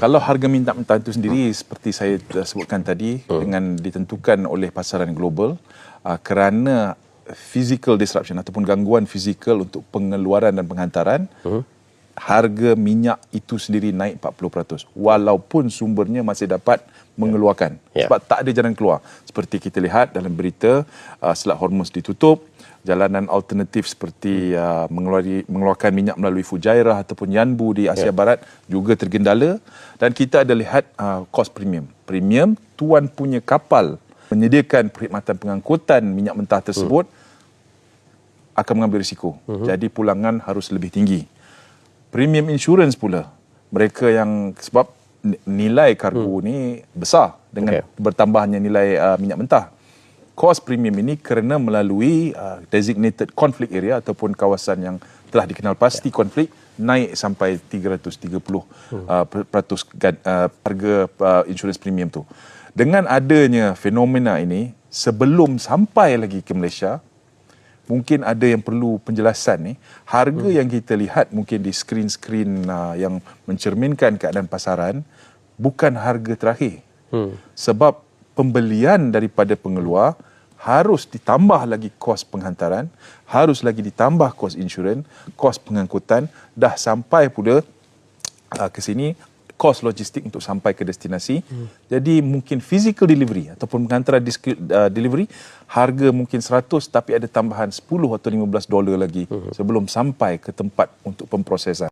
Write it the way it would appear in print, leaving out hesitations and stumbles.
Kalau harga minyak mentah itu sendiri seperti saya sebutkan tadi dengan ditentukan oleh pasaran global kerana physical disruption ataupun gangguan fizikal untuk pengeluaran dan penghantaran, harga minyak itu sendiri naik 40% walaupun sumbernya masih dapat mengeluarkan sebab tak ada jalan keluar. Seperti kita lihat dalam berita, Selat Hormuz ditutup, jalanan alternatif seperti mengeluarkan minyak melalui Fujairah ataupun Yanbu di Asia Barat juga tergendala, dan kita ada lihat kos premium. Premium tuan punya kapal menyediakan perkhidmatan pengangkutan minyak mentah tersebut akan mengambil risiko. Jadi pulangan harus lebih tinggi. Premium insurance pula, mereka yang sebab nilai kargo ni besar dengan bertambahnya nilai minyak mentah. Kos premium ini kerana melalui designated conflict area ataupun kawasan yang telah dikenal pasti konflik, naik sampai 330% harga insurans premium tu. Dengan adanya fenomena ini, sebelum sampai lagi ke Malaysia, mungkin ada yang perlu penjelasan ni. Harga yang kita lihat mungkin di skrin-skrin yang mencerminkan keadaan pasaran bukan harga terakhir. Sebab pembelian daripada pengeluar harus ditambah lagi kos penghantaran, harus lagi ditambah kos insurans, kos pengangkutan, dah sampai pula ke sini kos logistik untuk sampai ke destinasi. Jadi mungkin physical delivery ataupun penghantaran delivery harga mungkin 100 tapi ada tambahan $10 atau $15 lagi sebelum sampai ke tempat untuk pemprosesan.